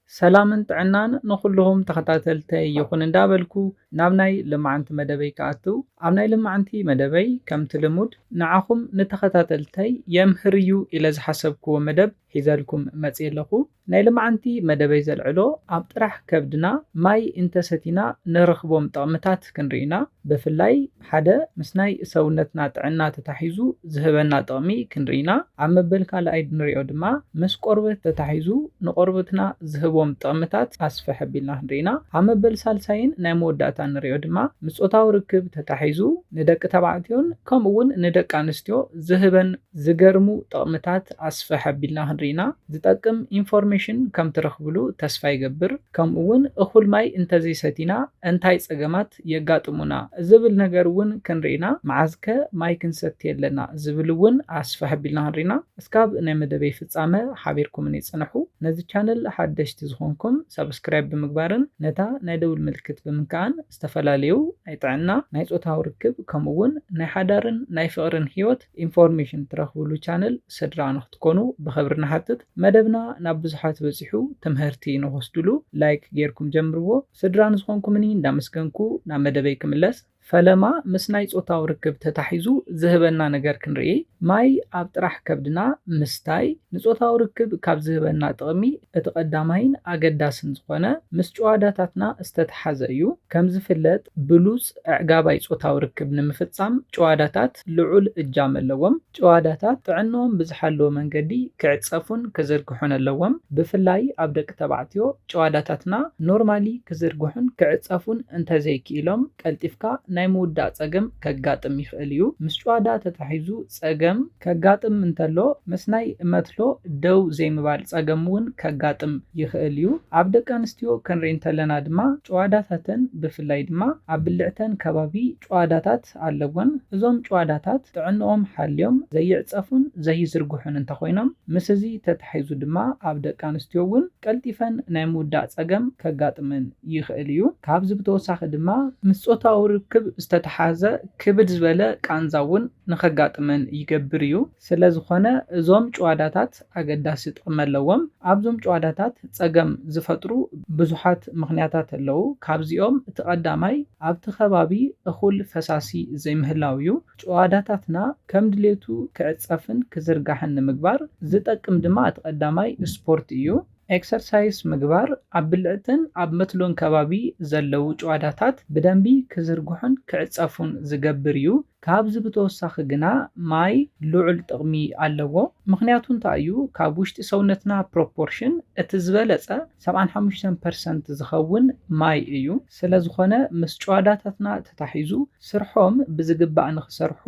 سلامن طعنان نخلهم تخطاتلتي يكون اندابلكو نابناي لمعنت مدبي كاتو عبناي لمعنتي مدبي كم تلمود نعاكم نتخطاتلتي يمهريو إلى زحسبكو مدب حيزالكم متسيلخو ناي لمعنتي مدبي زلعلو عبطرح كبدنا ماي انتستينا نرخبهم طعمتات كنرينا بفلاي حدا مسناي سونتنا طعنا تتحيزو زهبنا طعمي كنرينا عم بلكا لايد نريو دما مس قربت تتحيزو نقربتنا زهبهم طعمتات أسفح بيلنا هنرينا عم بالسالسين نايمو داتا نريو دما مسقطاو ركب تتحيزو ندك تبعتيون كمون ندك انستيو زهبن زقرمو طعمتات أسفح بيلنا هنرينا زتقم انفورميشن كم ترخبلو تسفا يقبر كمون اخول ماي انتزي ستينا انتاي سقمات يقاطمونا زبل نقرون كنرينا معزك ماي كنستي لنا زبلون أسفح بيلنا هنرينا اسكاب نمدبي فتصامة حابيركم نيصنحو نزي channel حدشت زخونكم سبسكرايب بمقبارن نتا نايدول ملكت بمكان استفلاليو نايطعنا نايصوتاو ركب كمون ناي حدارن ناي فقرن هيوت انفورميشن ترخبلو channel سدرا نختكونو بخبرنا حتت مدبنا ناب بزحات بزحو تمهرتي نوصدلو لايك غيركم جمرو سدرا نزخونكم ني ندامسكنكو نا مدبي كملس فلما مسناي صوتاو ركب تتحيزو زهبنا نجار كنري ماي ابطرح كبدنا مستاي نصوتاو ركب كاب زهبنا طقمي اتقدامين اقداسن زخونه مس ጨዋዳታትና استتحازيو كم زفلت بلوس اعقاباي صوتاو ركب نمفصام ጨዋዳታት ልዑል እጃም ኣለዎም ጨዋዳታት ጥዕኖም ብዝሓሎ መንገዲ ክዕጸፉን ክዝርግሑን ኣለዎም ብፍላይ ኣብ ደቂ ተባዕትዮ ጨዋዳታትና ኖርማሊ ክዝርግሑን ክዕጸፉን እንተዘይክኢሎም ቀልጢፍካ ናይ ምውዳእ ጸገም ከጋጥም ይኽእል እዩ ምስ ጨዋዳ ተታሒዙ ጸገም ከጋጥም እንተሎ መስናይ እመትሎ ደው ዘይምባል ጸገም እውን ከጋጥም ይኽእል እዩ ኣብ ደቂ ኣንስትዮ ክንርኢ እንተለና ድማ ጨዋዳታተን ብፍላይ ድማ ኣብ ብልዕተን ከባቢ ጨዋዳታት ኣለወን እዞም ጨዋዳታት ጥዕንኦም ሓልዮም ዘይዕጸፉን ዘይዝርግሑን እንተኾይኖም ምስ እዚ ተታሒዙ ድማ ኣብ ደቂ ኣንስትዮ እውን ቀልጢፈን ናይ ምውዳእ ጸገም ከጋጥመን ይኽእል እዩ ካብዚ ብተወሳኺ ድማ ምስ ጾታዊ ርክብ ዝተተሓዘ ክብድ ዝበለ ቃንዛውን ንኸጋጥመን ይገብር እዩ ስለዝኾነ እዞም ጨዋዳታት ኣገዳሲ ጥቕሚ ኣለዎም ኣብዞም ጨዋዳታት ጸገም ዝፈጥሩ ብዙሓት ምኽንያታት ኣለዉ ካብዚኦም እቲ ቀዳማይ ኣብቲ ከባቢ እኹል ፈሳሲ ዘይምህላው እዩ ጨዋዳታትና ከም ድሌቱ ክዕጸፍን ክዝርጋሕን ንምግባር ዝጠቅም ድማ እቲ ቀዳማይ ስፖርት እዩ ኤክሰርሳይዝ ምግባር ኣብ ብልዕትን ኣብ መትሎን ከባቢ ዘለው ጨዋዳታት ብደንቢ ክዝርግሑን ክዕጸፉን ዝገብር እዩ ካብዚ ብተወሳኺ ግና ማይ ልዑል ጥቕሚ ኣለዎ ምክንያቱ እንታይ እዩ ካብ ውሽጢ ሰውነትና ፕሮፖርሽን እቲ ዝበለጸ 75% ዝኸውን ማይ እዩ ስለዝኾነ ምስ ጨዋዳታትና ተታሒዙ ስርሖም ብዝግባእ ንኽሰርሑ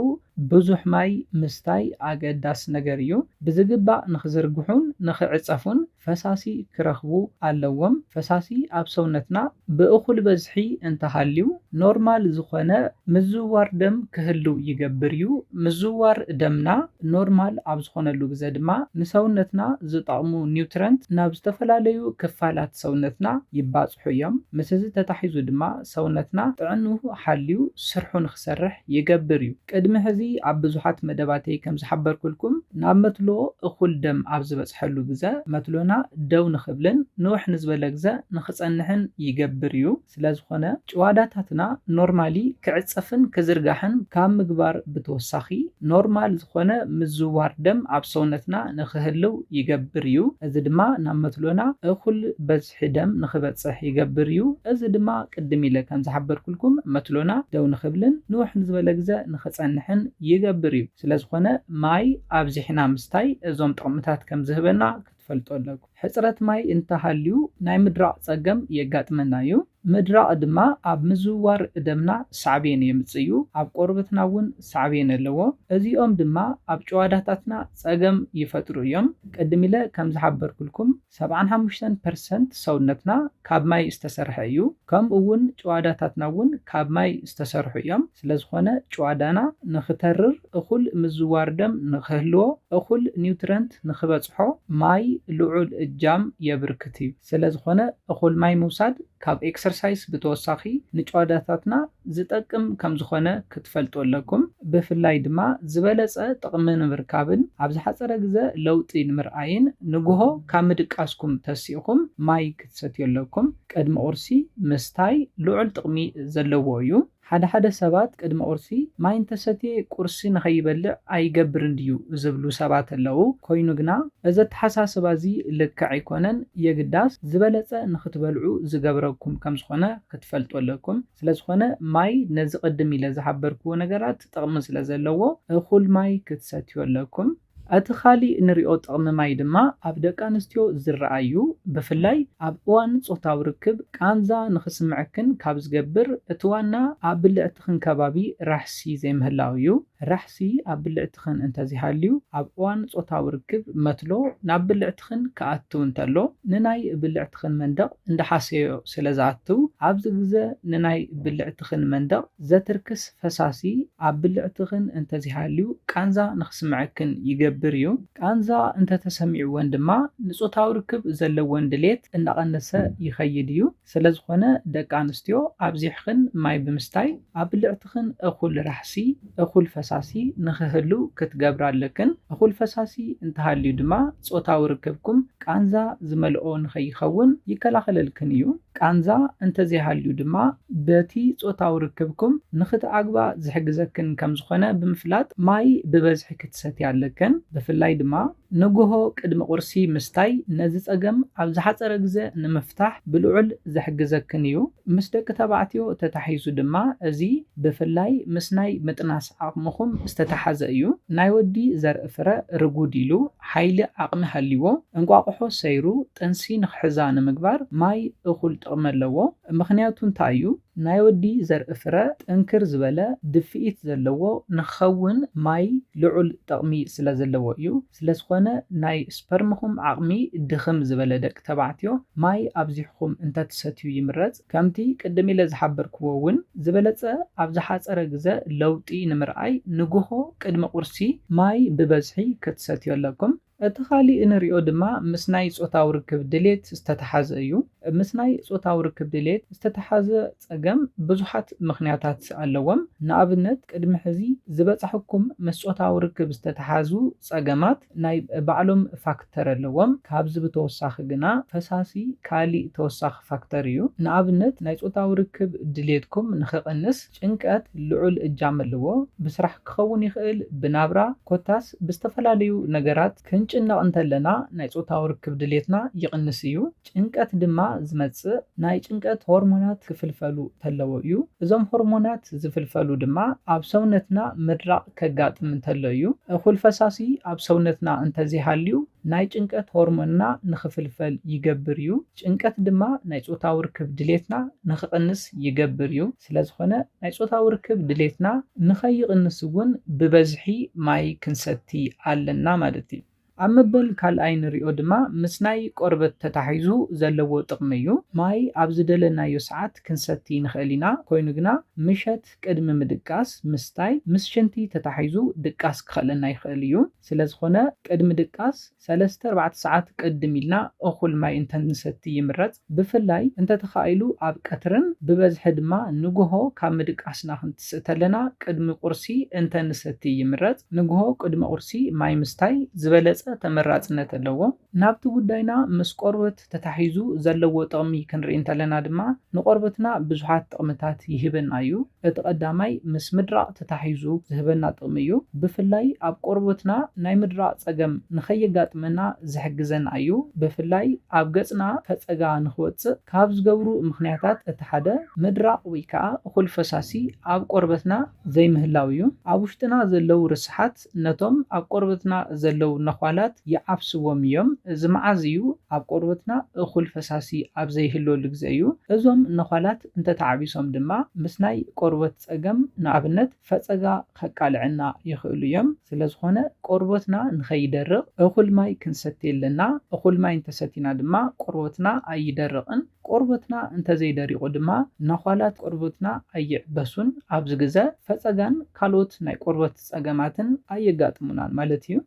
ብዙሕ ማይ ምስታይ ኣገዳሲ ነገር እዩ ብዝግባእ ንኽዝርግሑን ንኽዕጸፉን ፈሳሲ ክረኽቡ ኣለዎም ፈሳሲ ኣብ ሰውነትና ብእኹል በዝሒ እንተሃልዩ ኖርማል ዝኾነ ምዝዋር ደም ክህሉ ይገብር እዩ ምዝዋር ደምና ኖርማል ኣብ ዝኾነሉ ግዜ ድማ ንሰውነትና ዝጠቕሙ ኒውትረንት ናብ ዝተፈላለዩ ክፋላት ሰውነትና ይባጽሑ እዮም ምስ እዚ ተታሒዙ ድማ ሰውነትና ጥዕንኡ ሓልዩ ስርሑ ንኽሰርሕ ይገብር እዩ ቅድሚ ሕዚ ኣብ ብዙሓት መደባተይ ከም ዝሓበርኩልኩም ናብ መትሎ እኹል ደም ኣብ ዝበጽሐሉ ግዜ መትሎና ደው ንኽብልን ንውሕ ንዝበለ ግዜ ንኽጸንሕን ይገብር እዩ ስለዝኾነ ጨዋዳታትና ኖርማሊ ክዕጸፍን ክዝርጋሕን ካብ ምግባር ብተወሳኺ ኖርማል ዝኾነ ምዝዋር ደም ኣብ ሰውነትና ንኽህልው ይገብር እዩ እዚ ድማ ናብ መትሎና እኹል በዝሒ ደም ንኽበጽሕ ይገብር እዩ እዚ ድማ ቅድም ኢለ ከም ዝሓበርኩልኩም መትሎና ደው ንኽብልን ንውሕ ንዝበለ ግዜ ንኽጸንሕን ይገብር እዩ ስለዝኾነ ማይ ኣብዚሕና ምስታይ እዞም ጥቕምታት ከም ዝህበና ክትፈልጡ ኣለኩም ሕጽረት ማይ እንተሃልዩ ናይ ምድራቕ ጸገም የጋጥመና እዩ ምድራቕ ድማ ኣብ ምዝዋር ደምና ሳዕቤን የምጽእ እዩ ኣብ ቆርበትና እውን ሳዕቤን ኣለዎ እዚኦም ድማ ኣብ ጨዋዳታትና ጸገም ይፈጥሩ እዮም ቅድም ኢለ ከም ዝሓበርኩልኩም 75% ሰውነትና ካብ ማይ ዝተሰርሐ እዩ ከምኡ እውን ጨዋዳታትና እውን ካብ ማይ ዝተሰርሑ እዮም ስለዝኾነ ጨዋዳና ንኽተርር እኹል ምዝዋር ደም ንኽህልዎ እኹል ኒውትረንት ንኽበጽሖ ማይ ልዑል እጃም የብርክት እዩ ስለዝኾነ እኹል ማይ ምውሳድ ካብ ኤክሰርሳይዝ ኤክሰርሳይዝ ብተወሳኺ ንጨዋዳታትና ዝጠቅም ከም ዝኾነ ክትፈልጡ ኣለኩም። ብፍላይ ድማ ዝበለጸ ጥቕሚ ንምርካብን ኣብ ዝሓፀረ ግዜ ለውጢ ንምርኣይን ንግሆ ካብ ምድቃስኩም ተሲእኹም ማይ ክትሰትዩ ኣለኩም። ቅድሚ ቁርሲ ምስታይ ልዑል ጥቕሚ ዘለዎ እዩ። ሓደ ሰባት ቅድሚ ቁርሲ ማይ እንተሰትየ ቁርሲ ንኸይበልዕ ኣይገብርን ድዩ ዝብሉ ሰባት ኣለዉ። ኮይኑ ግና እዚ ኣተሓሳስባ እዚ ልክዕ ኣይኮነን። የግዳስ ዝበለጸ ንኽትበልዑ ዝገብረኩም ከም ዝኾነ ክትፈልጡ ኣለኩም። ስለዝኾነ ማይ ነዚ ቅድም ኢለ ዝሓበርክዎ ነገራት ጥቕሚ ስለ ዘለዎ እኹል ማይ ክትሰትዩ ኣለኩም። እቲ ካሊእ ንሪኦ ጥቕሚ ማይ ድማ ኣብ ደቂ ኣንስትዮ ዝረኣዩ ብፍላይ ኣብ እዋን ፆታዊ ርክብ ቃንዛ ንኽስምዐክን ካብ ዝገብር እቲ ዋና ኣብ ብልዕትኽን ከባቢ ራሕሲ ዘይምህላው እዩ። ራሕሲ ኣብ ብልዕትኽን እንተዘይሃልዩ ኣብ እዋን ፆታዊ ርክብ መትሎ ናብ ብልዕትኽን ክኣትው እንተሎ ንናይ ብልዕትኽን መንደቕ እንዳሓሰዮ ስለ ዝኣትው ኣብዚ ግዜ ንናይ ብልዕትኽን መንደቕ ዘትርክስ ፈሳሲ ኣብ ብልዕትኽን እንተዘይሃልዩ ቃንዛ ንኽስምዐክን ይገብር እዩ። ቃንዛ እንተተሰሚዕወን ድማ ንፆታዊ ርክብ ዘለወን ድሌት እንዳቐነሰ ይኸይድ እዩ። ስለዝኾነ ደቂ ኣንስትዮ ኣብዚሕኽን ማይ ብምስታይ ኣብ ብልዕትኽን እኹል ራሕሲ እኹል ፈሳሲ ንኽህሉ ክትገብራ ኣለክን። እኹል ፈሳሲ እንተሃልዩ ድማ ፆታዊ ርክብኩም ቃንዛ ዝመልኦ ንኸይኸውን ይከላኸለልክን እዩ። ቃንዛ እንተዘይሃልዩ ድማ በቲ ፆታዊ ርክብኩም ንኽትዓግባ ዝሕግዘክን ከም ዝኾነ ብምፍላጥ ማይ ብበዝሒ ክትሰትዩ ኣለክን። ብፍላይ ድማ ንግሆ ቅድሚ ቁርሲ ምስታይ ነዚ ፀገም ኣብ ዝሓፀረ ግዜ ንምፍታሕ ብልዑል ዘሕግዘክን እዩ። ምስ ደቂ ተባዕትዮ ተታሒዙ ድማ እዚ ብፍላይ ምስ ናይ ምጥናስ ዓቕምኹም ዝተተሓዘ እዩ። ናይ ወዲ ዘርኢ ፍረ ርጉድ ኢሉ ሓይሊ ዓቕሚ ሃልይዎ እንቋቑሖ ሰይሩ ጥንሲ ንኽሕዛ ንምግባር ማይ እኹል ጥቕሚ ኣለዎ። ምክንያቱ እንታይ እዩ? ናይ ወዲ ዘርኢ ፍረ ጥንክር ዝበለ ድፍኢት ዘለዎ ንኸውን ማይ ልዑል ጥቕሚ ስለ ዘለዎ እዩ። ስለዝኾነ ናይ ስፐርምኹም ዓቕሚ ድኽም ዝበለ ደቂ ተባዕትዮ ማይ ኣብዚሕኩም እንተትሰትዩ ይምረፅ። ከምቲ ቅድም ኢለ ዝሓበርክዎ እውን ዝበለፀ ኣብ ዝሓፀረ ግዜ ለውጢ ንምርኣይ ንግሆ ቅድሚ ቁርሲ ማይ ብበዝሒ ክትሰትዩ ኣለኩም። እቲ ካሊእ እንሪኦ ድማ ምስ ናይ ፆታዊ ርክብ ድሌት ዝተተሓዘ እዩ። ምስ ናይ ፆታዊ ርክብ ድሌት ዝተተሓዘ ፀገም ብዙሓት ምክንያታት ኣለዎም። ንኣብነት ቅድሚ ሕዚ ዝበፅሐኩም ምስ ፆታዊ ርክብ ዝተተሓዙ ፀገማት ናይ ባዕሎም ፋክተር ኣለዎም። ካብዚ ብተወሳኺ ግና ፈሳሲ ካሊእ ተወሳኺ ፋክተር እዩ። ንኣብነት ናይ ፆታዊ ርክብ ድሌትኩም ንኽቕንስ ጭንቀት ልዑል እጃም ኣለዎ። ብስራሕ ክኸውን ይኽእል፣ ብናብራ ኮታስ ብዝተፈላለዩ ነገራት ክንጭነቕ እንተለና ናይ ፆታዊ ርክብ ድሌትና ይቕንስ እዩ። ጭንቀት ድማ ዝመፅእ ናይ ጭንቀት ሆርሞናት ክፍልፈሉ ተለዎ እዩ። እዞም ሆርሞናት ዝፍልፈሉ ድማ ኣብ ሰውነትና ምድራቕ ከጋጥም እንተሎ እዩ። እኹል ፈሳሲ ኣብ ሰውነትና እንተዘይሃልዩ ናይ ጭንቀት ሆርሞንና ንኽፍልፈል ይገብር እዩ። ጭንቀት ድማ ናይ ፆታዊ ርክብ ድሌትና ንኽቕንስ ይገብር እዩ። ስለዝኾነ ናይ ፆታዊ ርክብ ድሌትና ንኸይቕንስ እውን ብበዝሒ ማይ ክንሰቲ ኣለና ማለት እዩ። ኣብ መበል ካልኣይ ንሪኦ ድማ ምስ ናይ ቆርበት ተታሒዙ ዘለዎ ጥቕሚ እዩ። ማይ ኣብ ዝደለናዮ ሰዓት ክንሰቲ ንኽእል ኢና። ኮይኑ ግና ምሸት ቅድሚ ምድቃስ ምስታይ ምስ ሽንቲ ተታሒዙ ድቃስ ክኸለና ይኽእል እዩ። ስለዝኾነ ቅድሚ ድቃስ 3-4 ሰዓት ቅድም ኢልና እኹል ማይ እንተንሰቲ ይምረፅ። ብፍላይ እንተተኻኢሉ ኣብ ቀትርን ብበዝሒ ድማ ንግሆ ካብ ምድቃስና ክንትስእ ተለና ቅድሚ ቁርሲ እንተንሰቲ ይምረፅ። ንግሆ ቅድሚ ቁርሲ ማይ ምስታይ ዝበለፀ ተመራፅነት ኣለዎ። ናብቲ ጉዳይና ምስ ቆርበት ተታሒዙ ዘለዎ ጥቕሚ ክንርኢ እንተለና ድማ ንቆርበትና ብዙሓት ጥቕምታት ይህበና እዩ። እቲ ቀዳማይ ምስ ምድራቕ ተታሒዙ ዝህበና ጥቕሚ እዩ። ብፍላይ ኣብ ቆርበትና ናይ ምድራቕ ፀገም ንኸየጋጥመና ዝሕግዘና እዩ። ብፍላይ ኣብ ገፅና ፈፀጋ ንኽወፅእ ካብ ዝገብሩ ምክንያታት እቲ ሓደ ምድራቕ ወይ ከዓ እኹል ፈሳሲ ኣብ ቆርበትና ዘይምህላው እዩ። ኣብ ውሽጥና ዘለው ርስሓት ነቶም ኣብ ቆርበትና ዘለው ነኳላት ይዓብስዎም እዮም። እዚ መዓዝ እዩ? ኣብ ቆርበትና እኹል ፈሳሲ ኣብ ዘይህለወሉ ግዜ እዩ። እዞም ነኳላት እንተተዓቢሶም ድማ ምስ ናይ ቆርበት ፀገም ንኣብነት ፈፀጋ ከቃልዕና ይኽእሉ እዮም። ስለዝኾነ ቆርበትና ንኸይደርቕ እኹል ማይ ክንሰቲ ኣለና። እኹል ማይ እንተሰቲና ድማ ቆርበትና ኣይደርቕን። ቆርበትና እንተዘይደሪቑ ድማ ነኳላት ቆርበትና ኣይዕበሱን። ኣብዚ ግዜ ፈፀጋን ካልኦት ናይ ቆርበት ፀገማትን ኣየጋጥሙናን ማለት እዩ።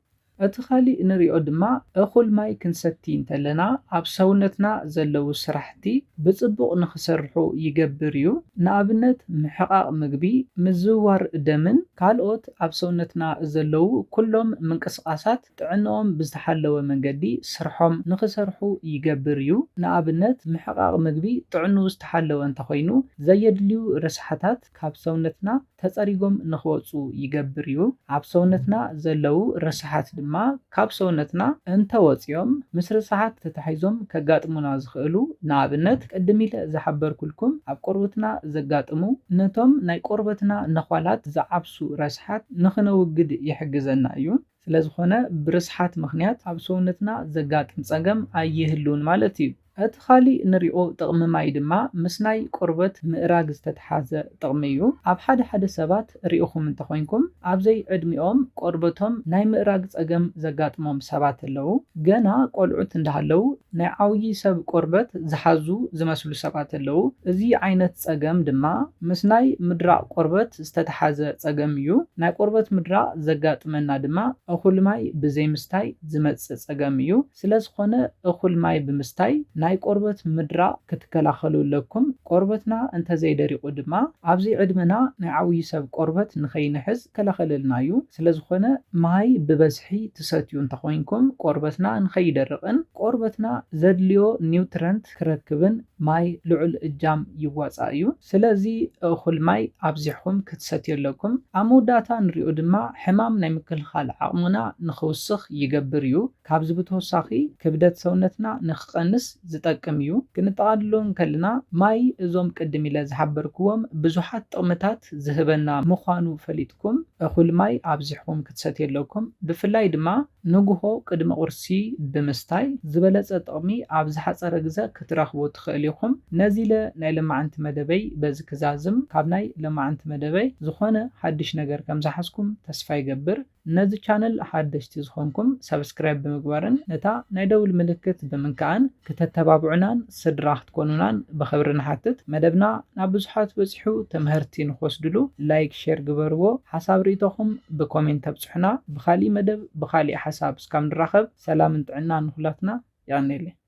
اتخالي نريو دما اخل ماي كنستي انتلنا اب سونتنا زلو سرحتي بصبق نخسرحو يقبريو نابنت محقاق مقبي مزوار دمن كالوت اب سونتنا زلو كلهم منقسقاسات طعنهم بزتحلو منقدي سرحهم نخسرحو يقبريو نابنت محقاق مقبي طعنو استحلو انت خوينو زيدليو رسحتات كاب سونتنا تصريقهم نخوصو يقبريو اب سونتنا زلو رسحات دما كاب سونتنا انت وصيوم مس رسحات تتحيزهم كغاطمونا زخلو نابنت قدميله زحبر كلكم اب قربتنا زغاطمو نتوم ناي قربتنا نخوالات زعبسو رسحات نخنوغد يحجزنا ايو ስለዝኾነ ብርስሓት ምኽንያት ኣብ ሰውነትና ዘጋጥም ጸገም ኣይህሉን ማለት እዩ اتخالي نريو طقم ماي دما مسناي قربت مئراج استتحازة طقميو اب حد سبات ريوخم انتخوينكم اب زي عدميوم قربتهم ناي مئراج اقم زقات موم سبات اللو جانا قولعوت اندهالو ناي عوي سب قربت زحازو زمسلو سبات اللو زي عينت اقم دما مسناي مدرع قربت استتحازة اقميو ناي قربت مدرع زقات منا دما اخول ماي بزي مستاي زمتس اقميو سلاز خونه اخول ماي بمستاي ناي قربت مدرا كتكلاخلو لكم قربتنا انت زي دريقو دما ابزي عدمنا ناي عوي سب قربت نخينحز كلاخللنايو سلازخونه ماي ببزحي تساتيو انت خوينكم قربتنا نخيدرقن قربتنا زدليو نيوترنت كركبن ماي لعل اجام يواصايو سلازي اخل ماي ابزيحكم كتساتيو لكم اموداتا نريو دما حمام ناي مكلخال عقمنا نخوسخ يقبريو كابزبتو ساخي كبدت سونتنا نخقنس زتقميو كنتقادلون كلنا ماي ازوم قدم الى زحبركوم بزحات طقمتات زهبنا مخانو فليتكم اخول ماي ابزحكم كتساتيلكم بفلاي دما نغو قدم قرسي بمستاي زبلص طقمي ابزحصره غزا كتراخبو تخليكم نزيله ناي لمعنت مدبي بزكزازم كابناي لمعنت مدبي زخونه حدش ነገር كمزحسكم تسفا يغبر نزي channel حدشتي زخونكم سبسكرايب بمغبارن نتا ناي دول ملكت بمنكان كتتبابعنان صدراخ تكونونان بخبرنا حتت مدبنا نابزحات بصحو تمهرتي نخوسدلو لايك شير غبرو حساب ريتوخم بكومنت تبصحنا بخالي مدب بخالي حساب سكام نراخب سلام انتعنا نخلاتنا يعني لي